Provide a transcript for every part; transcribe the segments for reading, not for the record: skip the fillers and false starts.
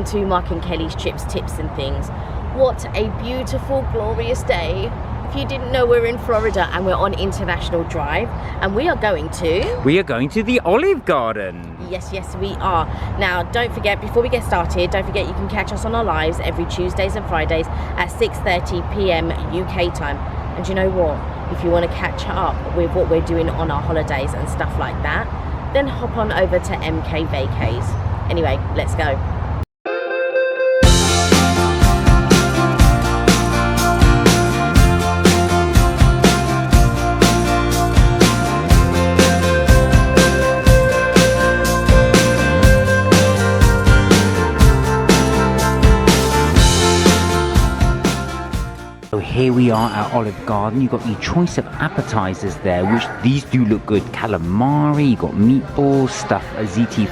welcome to Mark and Kelly's Chips, Tips and Things. What a beautiful, glorious day. If you didn't know, we're in Florida and we're on International Drive and we are going to... We are going to the Olive Garden. Yes, we are. Now, don't forget, before we get started, don't forget you can catch us on our lives every Tuesdays and Fridays at 6:30 p.m. UK time. And you know what? If you want to catch up with what we're doing on our holidays and stuff like that, then hop on over to MK Vacays. Anyway, let's go. So here we are at Olive Garden. You've got your choice of appetizers there, which these do look good. Calamari, you've got meatballs, stuffed ziti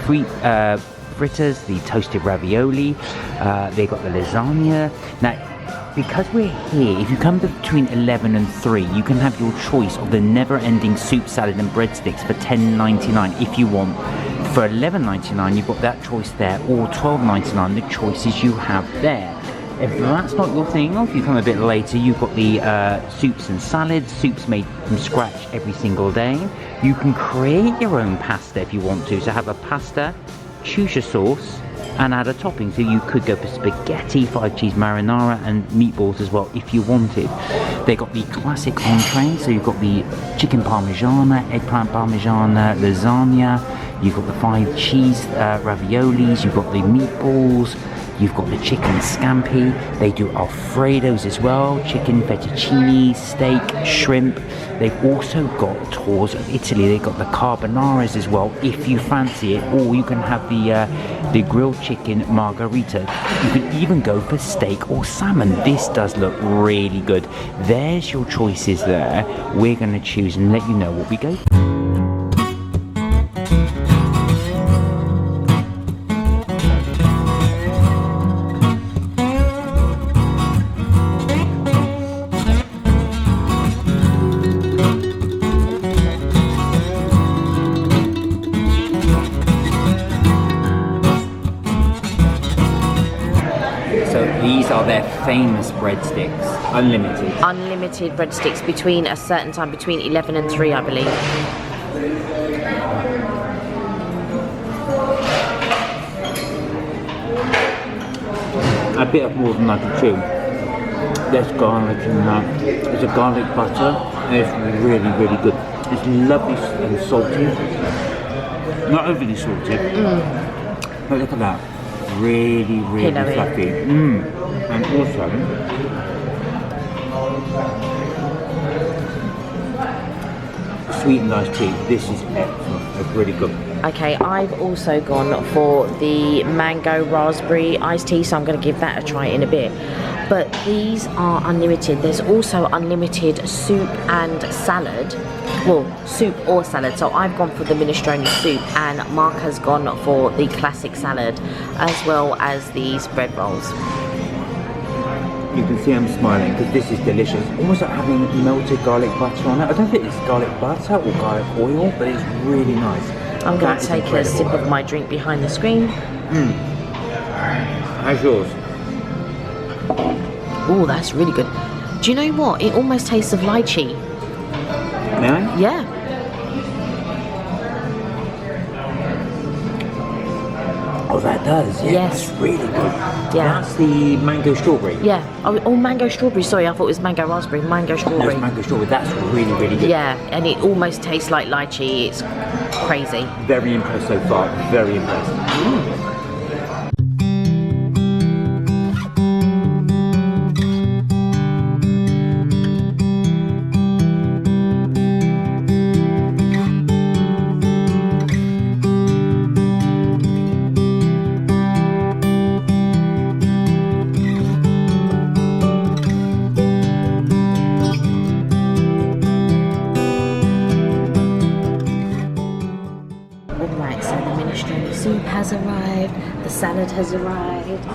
fritters, the toasted ravioli, they've got the lasagna. Now, because we're here, if you come between 11 and 3, you can have your choice of the never-ending soup, salad and breadsticks for $10.99 if you want. For $11.99, you've got that choice there, or $12.99, the choices you have there. If that's not your thing, or if you come a bit later, you've got the soups and salads, soups made from scratch every single day. You can create your own pasta if you want to. So have a pasta, choose your sauce, and add a topping. So you could go for spaghetti, 5-cheese marinara, and meatballs as well if you wanted. They got the classic entree, so you've got the chicken parmigiana, eggplant parmigiana, lasagna. You've got the 5-cheese raviolis. You've got the meatballs. You've got the chicken scampi. They do alfredos as well, chicken fettuccine, steak, shrimp. They've also got tours of Italy. They've got the carbonaras as well, if you fancy it. Or you can have the grilled chicken margarita. You can even go for steak or salmon. This does look really good. There's your choices there. We're going to choose and let you know what we go for. These are their famous breadsticks, unlimited. Unlimited breadsticks between a certain time, between 11 and 3, I believe. A bit of more than I can chew. There's garlic in that. There's a garlic butter, and it's really, really good. It's lovely and salty. Not overly salty. But look at that. Really, really fluffy. And also, sweet and iced tea. This is excellent. It's really good. Okay, I've also gone for the mango raspberry iced tea, so I'm going to give that a try in a bit. But these are unlimited. There's also unlimited soup and salad. Well, soup or salad. So I've gone for the minestrone soup and Mark has gone for the classic salad, as well as these bread rolls. You can see I'm smiling because this is delicious. Almost like having melted garlic butter on it. I don't think it's garlic butter or garlic oil, but it's really nice. I'm going to take a sip of my drink behind the screen. How's yours? Oh, that's really good. Do you know what? It almost tastes of lychee. May I? Yeah. Oh, that does. Yeah, Yes. That's really good. Yeah. That's the mango strawberry. Yeah. Oh, mango strawberry. Sorry, I thought it was mango raspberry. Mango strawberry. No, it's mango strawberry. That's really, really good. Yeah, and it almost tastes like lychee. It's crazy. Very impressed so far. Very impressed. soup has arrived, the salad has arrived,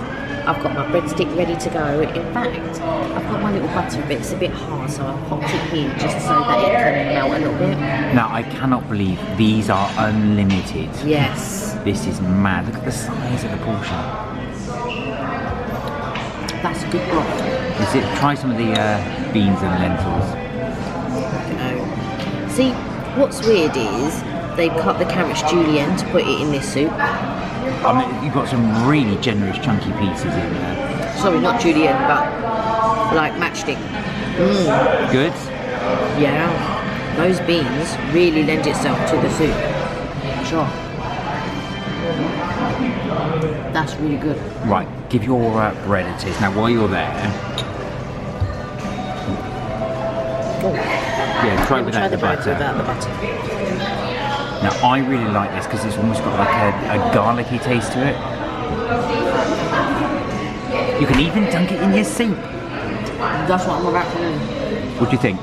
I've got my breadstick ready to go. In fact, I've got my little butter bit, it's a bit hard, so I've popped it here just so that it can melt a little bit. Now, I cannot believe these are unlimited. Yes. This is mad. Look at the size of the portion. That's a good broth. Is it? Try some of the beans and lentils. No. See, what's weird is they've cut the carrots julienne to put it in this soup. I mean, you've got some really generous chunky pieces in there. Sorry, not julienne, but like matchstick. Good? Yeah. Those beans really lend itself to the soup. Sure. That's really good. Right, give your bread a taste. Now, while you're there... Oh. Yeah, try without the butter. Without the butter. Now, I really like this because it's almost got like a garlicky taste to it. You can even dunk it in your soup. That's what I'm about to do. What do you think?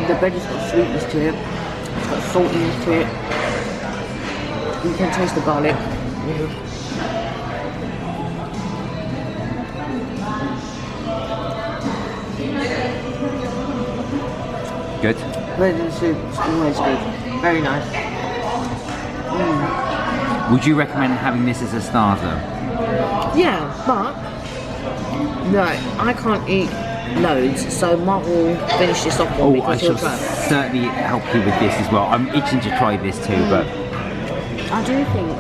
The bread has got sweetness to it. It's got saltiness to it. You can taste the garlic. Good? Bread in the soup is always good. Very nice. Would you recommend having this as a starter? Yeah, but no, I can't eat loads, so Mark will finish this off for me Oh, I because he'll shall try. certainly help you with this as well. I'm itching to try this too, but I do think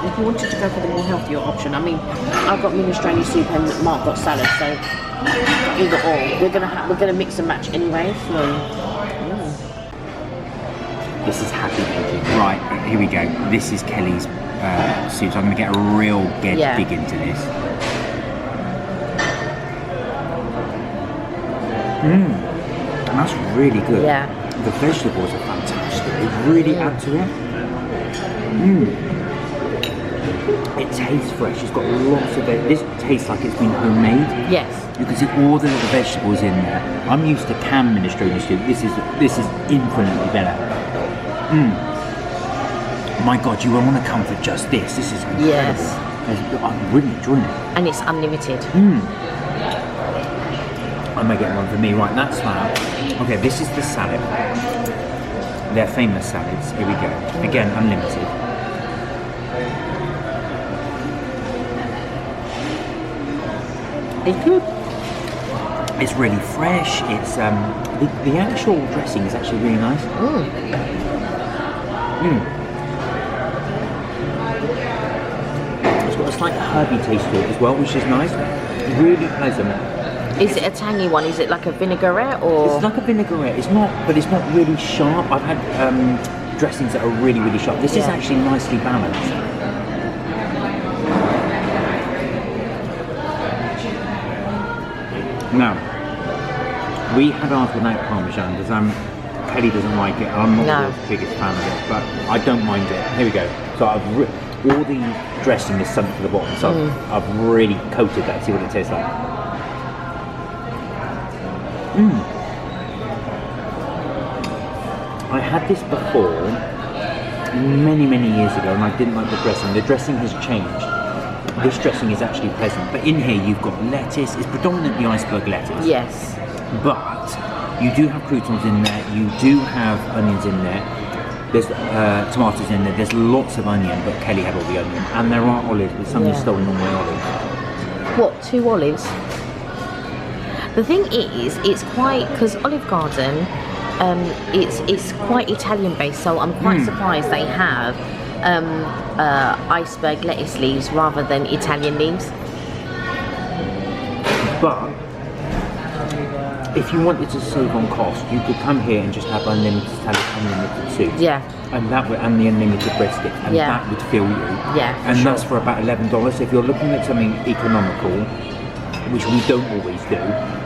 if you wanted to go for the more healthier option, I mean, I've got minestrone soup and Mark got salad, so either or. We're gonna mix and match anyway. So this is happy making. Right, here we go. This is Kelly's soup, so I'm going to get a real dig into this. And that's really good. Yeah. The vegetables are fantastic. They really add to it. It tastes fresh. It's got lots of it. This tastes like it's been homemade. yes, You can see all the little vegetables in there. I'm used to canned minestrone soup. This is infinitely better. My God, you will want to come for just this. This is incredible. Yes. I'm really enjoying it. and it's unlimited. I may get one for me. Right, that's that. Okay, this is the salad. Their famous salads. Here we go. Again, unlimited. It's good. It's really fresh. It's the actual dressing is actually really nice. It's got a slight herby taste to it as well, which is nice. Really pleasant. Is it a tangy one? Is it like a vinaigrette or? It's like a vinaigrette. It's not, but it's not really sharp. I've had dressings that are really, really sharp. This is actually nicely balanced. Now, we had ours without Parmesan because Kelly doesn't like it. I'm not the biggest fan of it, but I don't mind it. Here we go. So all the dressing is sunk to the bottom, so I've really coated that. See what it tastes like. I had this before many, many years ago, and I didn't like the dressing. The dressing has changed. This dressing is actually pleasant, but in here you've got lettuce. It's predominantly iceberg lettuce. Yes. But you do have croutons in there. You do have onions in there. There's tomatoes in there. There's lots of onion, but Kelly had all the onion. And there are olives, but somebody's stolen all my olives. What, 2 olives? The thing is, it's quite, because Olive Garden, it's quite Italian based, so I'm quite surprised they have iceberg lettuce leaves rather than Italian leaves. But if you wanted to save on cost, you could come here and just have unlimited soup. Yeah. And and the unlimited breadstick, and that would fill you. Yeah. And that's for about $11. So if you're looking at something economical, which we don't always do,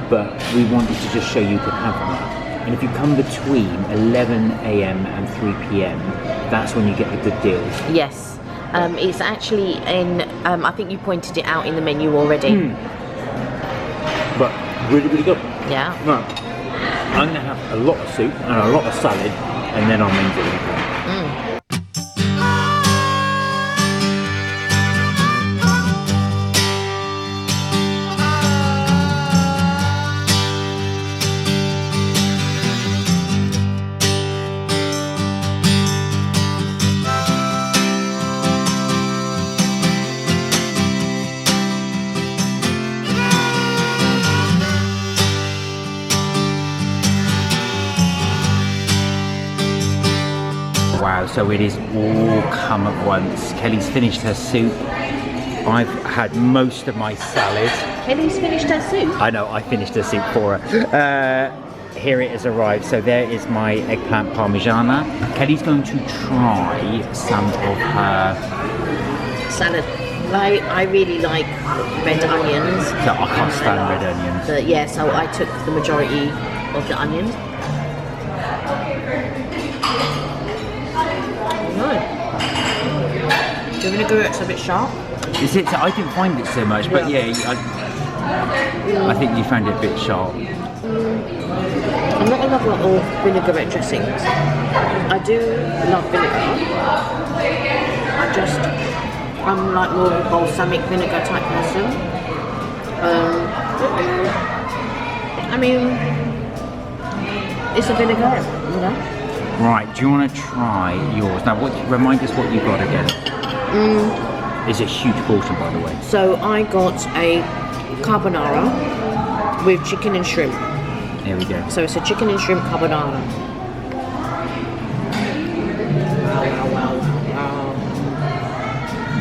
but we wanted to just show you could have that. And if you come between 11 a.m. and 3 p.m, that's when you get the good deals. Yes. It's actually in, I think you pointed it out in the menu already. But really, really good. Yeah. Right. I'm going to have a lot of soup and a lot of salad, and then our main dinner. So it is all come at once. Kelly's finished her soup. I've had most of my salad. Kelly's finished her soup? I know, I finished her soup for her. Here it has arrived. So there is my eggplant parmigiana. Kelly's going to try some of her salad. I really like red onions. So I can't stand red onions. But yeah, so I took the majority of the onions. No. The vinaigrette's a bit sharp. Is it? I didn't find it so much, but yeah, I think you found it a bit sharp. I'm not a lover of vinaigrette dressings. I do love vinegar. I'm like more of a balsamic vinegar type person. I mean, it's a vinaigrette, you know? Right, do you want to try yours? Now, remind us what you got again. It's a huge portion, by the way. So I got a carbonara with chicken and shrimp. Here we go. So it's a chicken and shrimp carbonara. Wow.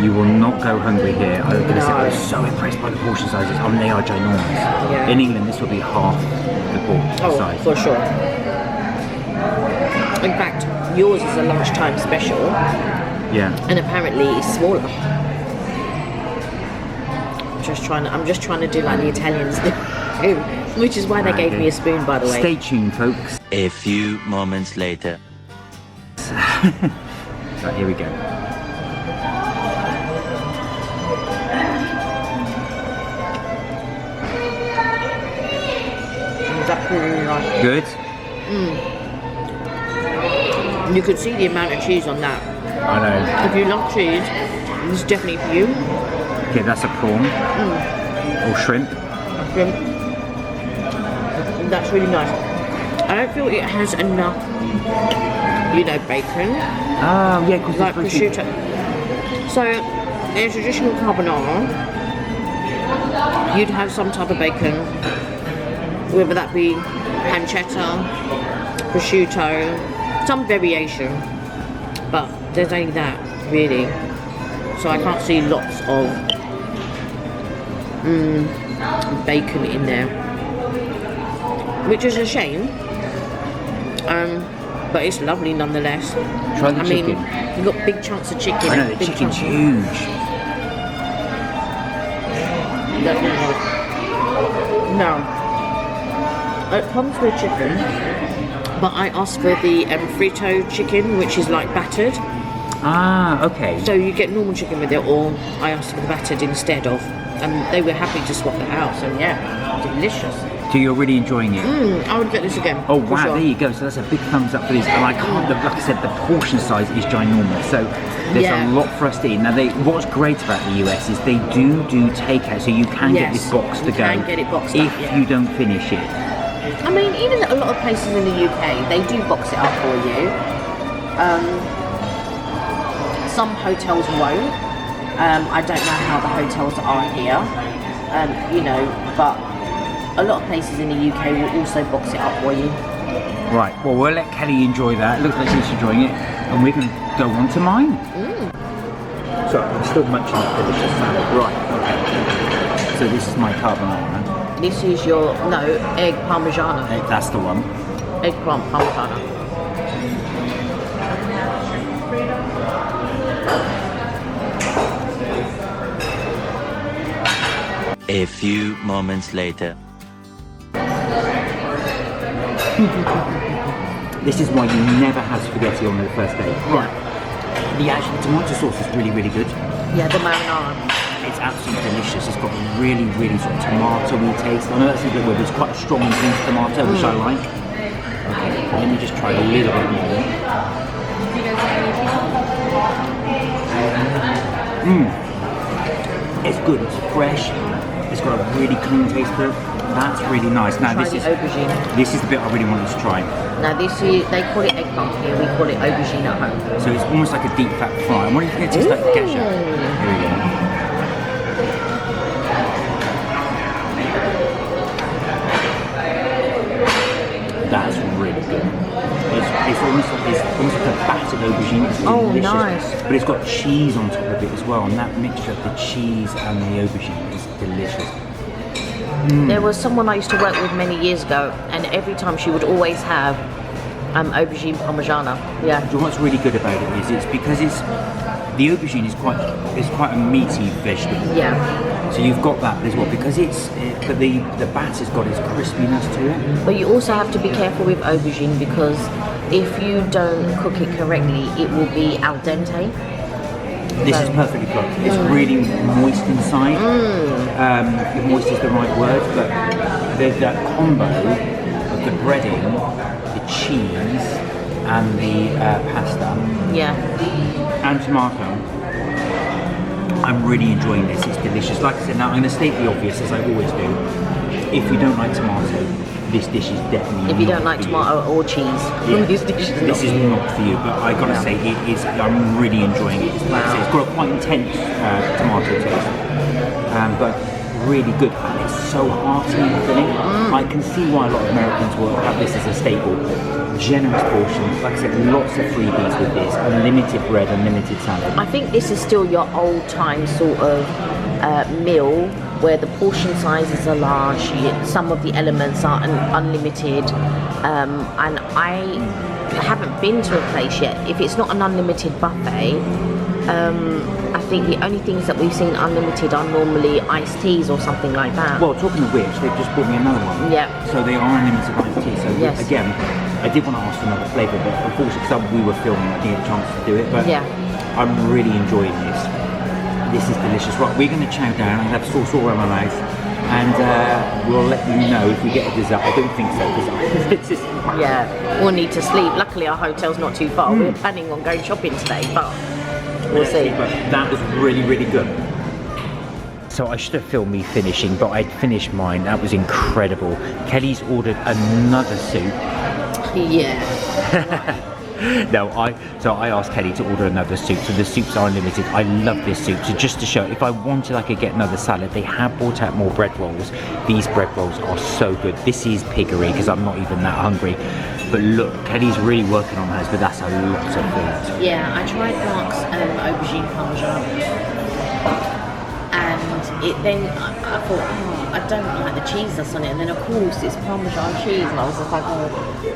You will not go hungry here. I was going to say, I was so impressed by the portion sizes. I mean, they are ginormous. Yeah. In England, this will be half the portion size. For sure. In fact, yours is a lunchtime special. Yeah. And apparently it's smaller. I'm just trying to do like the Italians do, which is why they gave me a spoon, by the way. Stay tuned, folks. A few moments later. Right, here we go. That's really nice. Good? You could see the amount of cheese on that. I know. If you love cheese, this is definitely for you. Okay, that's a prawn. Or shrimp. Shrimp. That's really nice. I don't feel it has enough, bacon. Oh, yeah, because Like prosciutto. So, in a traditional carbonara, you'd have some type of bacon, whether that be pancetta, prosciutto, some variation, but there's only that, really. So I can't see lots of bacon in there, which is a shame, but it's lovely nonetheless. Try the chicken. You've got big chunks of chicken. I know, the chicken's huge. No. It comes with chicken, but I asked for the frito chicken, which is like battered. Ah, okay. So you get normal chicken with it, or I asked for the battered instead of, and they were happy to swap it out. So yeah, delicious. So you're really enjoying it? I would get this again. Oh for wow, sure. there you go. So that's a big thumbs up for these. And I can't, like I said, the portion size is ginormous. So there's a lot for us to eat. Now, what's great about the US is they do takeout, so you can get this box to go. You can get it boxed if up, yeah. you don't finish it. I mean, even a lot of places in the UK, they do box it up for you. Some hotels won't. I don't know how the hotels are here, but a lot of places in the UK will also box it up for you. Right, well, we'll let Kelly enjoy that. It looks like she's enjoying it. And we're going to go on to mine. Sorry, I'm still munching that delicious salad. Right, okay. So this is my carbonara. This is your, egg parmigiana. That's the one. Eggplant parmigiana. A few moments later. This is why you never have spaghetti on the first day. Right. The actual tomato sauce is really, really good. Yeah, the marinara. It's absolutely delicious. It's got a really, really sort of tomato-y taste. I know that's a good word, but it's quite a strong intense tomato, which I like. Okay, let me just try a little bit more. It's good, it's fresh. It's got a really clean taste to it. That's really nice. Now this is aubergine. This is the bit I really wanted to try. Now they call it eggplant here. We call it aubergine at home. So it's almost like a deep fat fry. What do you think it tastes like? Ketchup. Here we go. That's really good. It's almost like a battered aubergine. It's Oh, delicious. nice. But it's got cheese on top of it as well, and that mixture of the cheese and the aubergine is delicious. There was someone I used to work with many years ago, and every time she would always have aubergine parmigiana. Yeah. Do you know what's really good about it is it's because the aubergine is quite a meaty vegetable. Yeah. So you've got that as well because but the batter's got its crispiness to it. But you also have to be careful with aubergine because if you don't cook it correctly, it will be al dente. This is perfectly cooked. It's really moist inside. If moist is the right word, but there's that combo of the breading, the cheese, and the pasta. Yeah. And tomato. I'm really enjoying this. It's delicious. Like I said, now I'm going to state the obvious as I always do. If you don't like tomato, this dish is definitely. If you don't like tomato or cheese, this dish is this is not for you. But I gotta say, it is. I'm really enjoying it. Like I say, it's got a quite intense tomato taste, but really good. And it's so hearty and filling. I can see why a lot of Americans will have this as a staple. Generous portions, like I said, lots of freebies with this. Unlimited bread, unlimited salad. I think this is still your old time sort of meal where the portion sizes are large, some of the elements are unlimited, and I haven't been to a place yet. If it's not an unlimited buffet, I think the only things that we've seen unlimited are normally iced teas or something like that. Well, talking of which, they've just brought me another one. Yeah. So they are unlimited iced tea. So Yes. again, I did want to ask for another flavour, but unfortunately, because we were filming, I didn't get a chance to do it. But Yeah. I'm really enjoying this. This is delicious. Right, we're going to chow down. I have sauce all around my mouth, and we'll let you know if we get a dessert. I don't think so because it's just. Yeah, we'll need to sleep. Luckily, our hotel's not too far. We're planning on going shopping today, but we'll see. But that was really, really good. So I should have filmed me finishing, but I'd finished mine. That was incredible. Kelly's ordered another soup. Yeah. No, I asked Kelly to order another soup, so the soups are unlimited. I love this soup. So just to show, if I wanted, I could get another salad. They have brought out more bread rolls. These bread rolls are so good. This is piggery because I'm not even that hungry. But look, Kelly's really working on hers, but that's a lot of food. Yeah, I tried Mark's aubergine parmigiana. And I thought, oh, I don't like the cheese that's on it. And then of course it's Parmesan cheese, and I was just like, oh,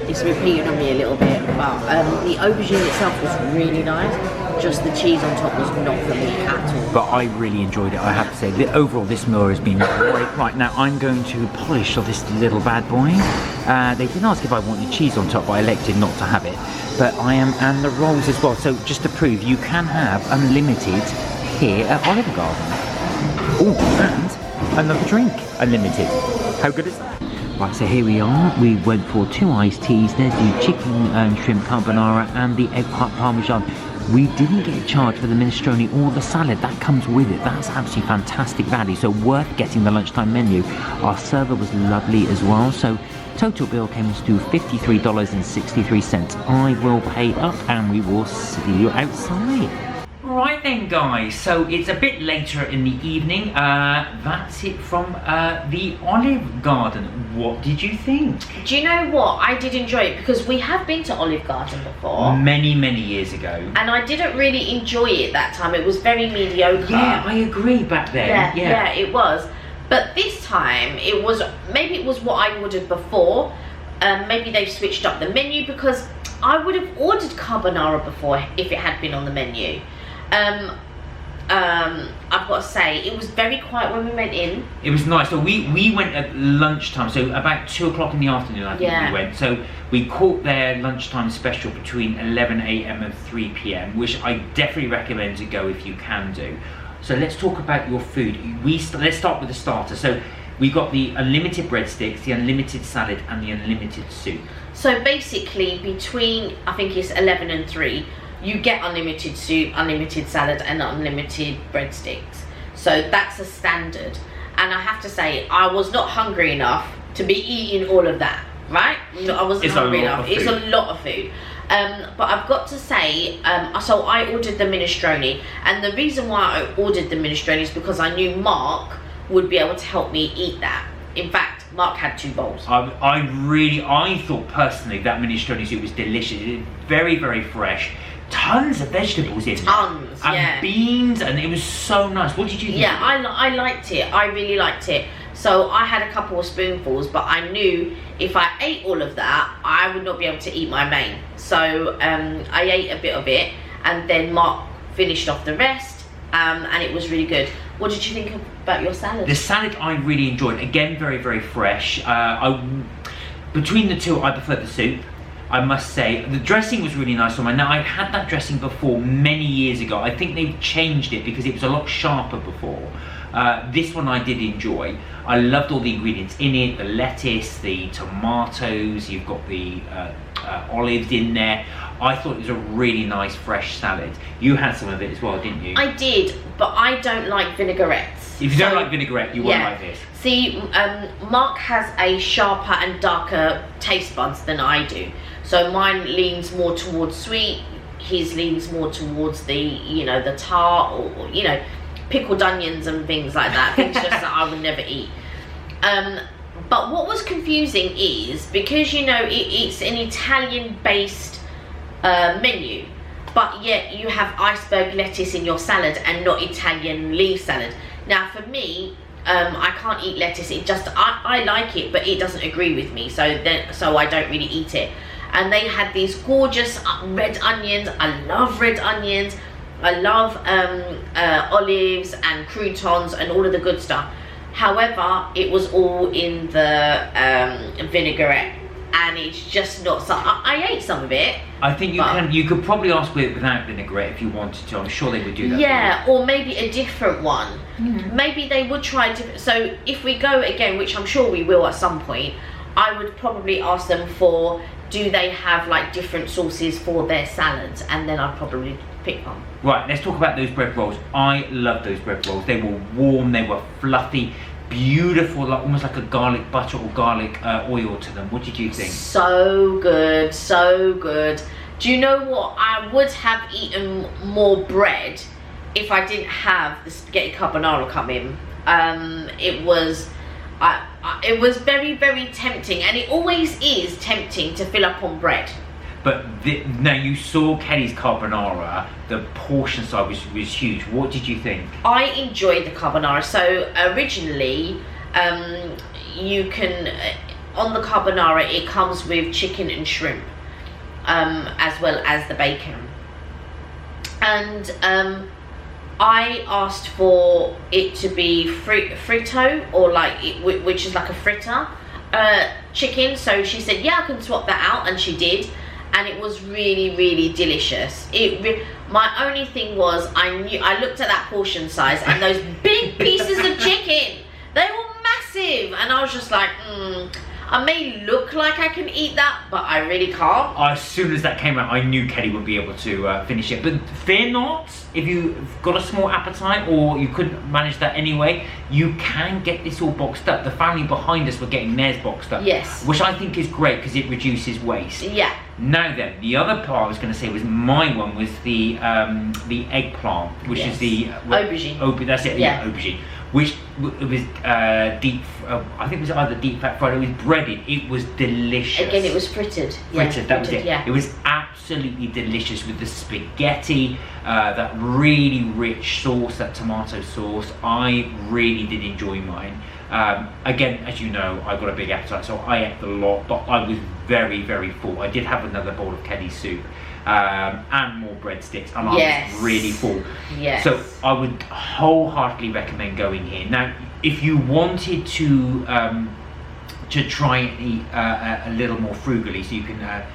it's repeating on me a little bit. But the aubergine itself was really nice. Just the cheese on top was not for me at all. But I really enjoyed it, I have to say. Overall, this meal has been great. Right, now I'm going to polish of this little bad boy. They didn't ask if I wanted cheese on top, but I elected not to have it. But and the rolls as well. So just to prove, you can have unlimited here at Olive Garden. Oh, and another drink, unlimited. How good is that? Right, so here we are. We went for 2 iced teas. There's the chicken and shrimp carbonara and the eggplant parmesan. We didn't get charged for the minestrone or the salad. That comes with it. That's absolutely fantastic value. So worth getting the lunchtime menu. Our server was lovely as well. So total bill came to $53.63. I will pay up and we will see you outside. Right then guys, so it's a bit later in the evening. That's it from the Olive Garden. What did you think? Do you know what? I did enjoy it because we have been to Olive Garden before. Many years ago. And I didn't really enjoy it that time. It was very mediocre. Yeah, I agree back then. Yeah, it was. But this time, maybe it was what I ordered before. Maybe they've switched up the menu because I would have ordered carbonara before if it had been on the menu. I've got to say, it was very quiet when we went in. It was nice. So we went at lunchtime, so about 2 o'clock in the afternoon I think we went. So we caught their lunchtime special between 11 AM and 3 PM, which I definitely recommend to go if you can do. So let's talk about your food. Let's start with the starter. So we got the unlimited breadsticks, the unlimited salad and the unlimited soup. So basically between, I think it's 11 and 3, you get unlimited soup, unlimited salad and unlimited breadsticks. So that's a standard. And I have to say, I was not hungry enough to be eating all of that, right? No, I wasn't hungry enough. It's a lot of food. But I've got to say, so I ordered the minestrone. And the reason why I ordered the minestrone is because I knew Mark would be able to help me eat that. In fact, Mark had 2 bowls. I thought personally that minestrone soup was delicious. It was very fresh. tons of vegetables in there. Tons, and yeah. beans, and it was so nice. What did you think? Yeah, I liked it. I really liked it. So I had a couple of spoonfuls, but I knew if I ate all of that, I would not be able to eat my main. So I ate a bit of it, and then Mark finished off the rest, and it was really good. What did you think about your salad? The salad I really enjoyed. Again, very, very fresh. Between the two, I prefer the soup. I must say, the dressing was really nice on mine. Now, I've had that dressing before many years ago. I think they've changed it because it was a lot sharper before. This one I did enjoy. I loved all the ingredients in it, the lettuce, the tomatoes, you've got the olives in there. I thought it was a really nice fresh salad. You had some of it as well, didn't you? I did, but I don't like vinaigrettes. If you don't like vinaigrette, you won't like this. See, Mark has a sharper and darker taste buds than I do. So mine leans more towards sweet, his leans more towards the, you know, the tart, or you know, pickled onions and things like that. Things just that I would never eat. But what was confusing is, because, you know, it's an Italian-based menu, but yet you have iceberg lettuce in your salad and not Italian leaf salad. Now, for me, I can't eat lettuce. It just, I like it, but it doesn't agree with me. So I don't really eat it. And they had these gorgeous red onions. I love red onions. I love olives and croutons and all of the good stuff. However, it was all in the vinaigrette, and it's just not. So I ate some of it. I think you could probably ask with it without vinaigrette if you wanted to. I'm sure they would do that. Yeah, or maybe a different one. Maybe they would try different. So if we go again, which I'm sure we will at some point, I would probably ask them for, do they have like different sauces for their salads, and then I'd probably pick one. Right, let's talk about those bread rolls. I love those bread rolls. They were warm, they were fluffy, beautiful, like almost like a garlic butter or garlic oil to them. What did you think? So good, so good. Do you know what? I would have eaten more bread if I didn't have the spaghetti carbonara come in. It was very, very tempting, and it always is tempting to fill up on bread. But now you saw Kelly's carbonara, the portion size was huge. What did you think? I enjoyed the carbonara. So originally, you can, on the carbonara, it comes with chicken and shrimp, as well as the bacon. And I asked for it to be fritto, or like, which is like a fritter chicken. So she said, yeah, I can swap that out, and she did. And it was really, really delicious. My only thing was, I looked at that portion size and those big pieces of chicken, they were massive, and I was just like, I may look like I can eat that, but I really can't. As soon as that came out, I knew Kelly wouldn't be able to finish it. But fear not, if you've got a small appetite or you couldn't manage that anyway, you can get this all boxed up. The family behind us were getting theirs boxed up. Yes. Which I think is great because it reduces waste. Yeah. Now then, the other part I was going to say was my one was the eggplant, which is the aubergine. That's it. Yeah, aubergine. Which it was deep. I think it was either deep fat fried. It was breaded. It was delicious. Again, it was frittered. Frittered. That was it. Yeah. It was absolutely delicious with the spaghetti, that really rich sauce, that tomato sauce. I really did enjoy mine. Again, as you know, I've got a big appetite, so I ate a lot, but I was very, very full. I did have another bowl of Kelly's soup, and more breadsticks, and I was really full. Yes. So I would wholeheartedly recommend going here. Now, if you wanted to try and eat a little more frugally, so you can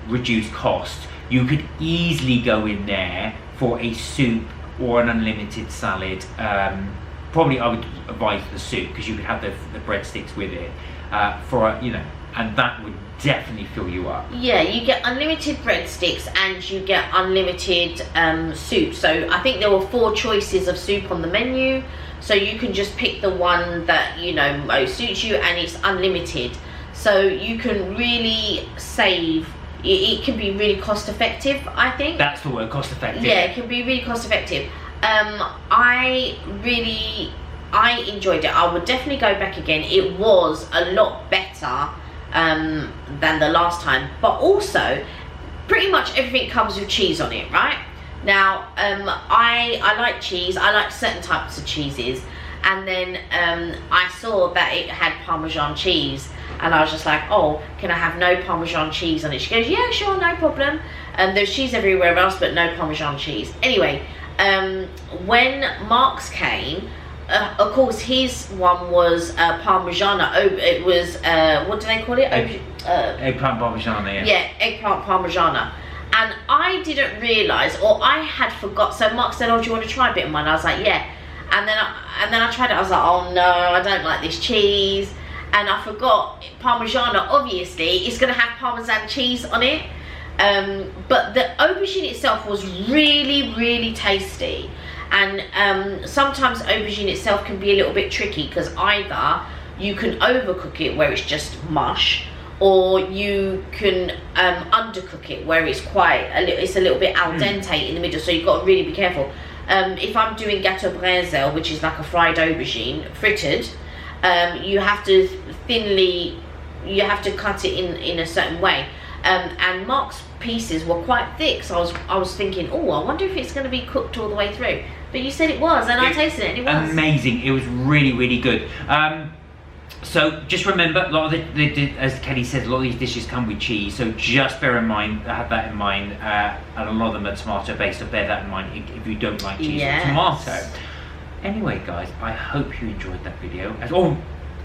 reduce cost, you could easily go in there for a soup or an unlimited salad. Probably I would advise the soup, because you could have the breadsticks with it, and that would definitely fill you up. Yeah, you get unlimited breadsticks and you get unlimited soup. So I think there were 4 choices of soup on the menu, so you can just pick the one that most suits you, and it's unlimited. So you can really save. It can be really cost effective, I think. That's the word, cost effective. Yeah, it can be really cost effective. I enjoyed it. I would definitely go back again. It was a lot better than the last time, but also pretty much everything comes with cheese on it, right? Now, I like cheese. I like certain types of cheeses. And then I saw that it had Parmesan cheese. And I was just like, oh, can I have no Parmesan cheese on it? She goes, yeah, sure, no problem. There's cheese everywhere else, but no Parmesan cheese. Anyway, when Mark's came, of course, his one was Parmigiana. Oh, it was, what do they call it? Eggplant Parmigiana, yeah. Yeah, eggplant Parmigiana. And I didn't realise, or I had forgot. So Mark said, oh, do you want to try a bit of mine? I was like, yeah. And then I tried it. I was like, oh no, I don't like this cheese. And I forgot Parmigiana, obviously, it's going to have Parmesan cheese on it. But the aubergine itself was really, really tasty. And sometimes aubergine itself can be a little bit tricky, because either you can overcook it where it's just mush, or you can undercook it where it's it's a little bit al dente in the middle. So you've got to really be careful. If I'm doing gâteau brésil, which is like a fried aubergine, frittered, you have to cut it in a certain way. And Mark's pieces were quite thick, so I was thinking, oh, I wonder if it's going to be cooked all the way through. But you said it was, and I tasted it, and it was amazing. It was really, really good. So just remember, a lot of as Kelly says, a lot of these dishes come with cheese. So just bear in mind, have that in mind. And a lot of them are tomato based, so bear that in mind if you don't like cheese or tomato. Anyway, guys, I hope you enjoyed that video.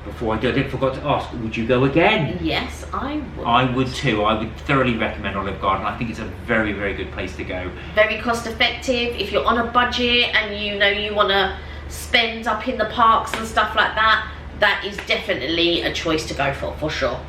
Before I go, I forgot to ask, would you go again? Yes, I would. I would too. I would thoroughly recommend Olive Garden. I think it's a very, very good place to go. Very cost effective. If you're on a budget and you want to spend up in the parks and stuff like that, that is definitely a choice to go for sure.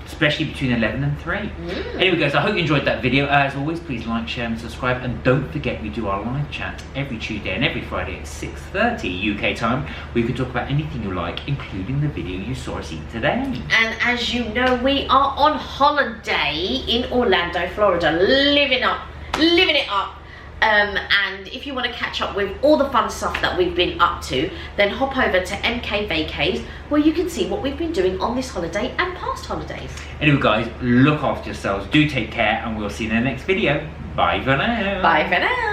Especially between 11 and 3. Anyway, guys, I hope you enjoyed that video. As always, please like, share and subscribe. And don't forget, we do our live chat every Tuesday and every Friday at 6:30 UK time, where you can talk about anything you like, including the video you saw us eat today. And as you know, we are on holiday in Orlando, Florida, living it up. And if you want to catch up with all the fun stuff that we've been up to, then hop over to MK Vacays, where you can see what we've been doing on this holiday and past holidays. Anyway, guys, look after yourselves, do take care, and we'll see you in the next video. Bye for now. Bye for now.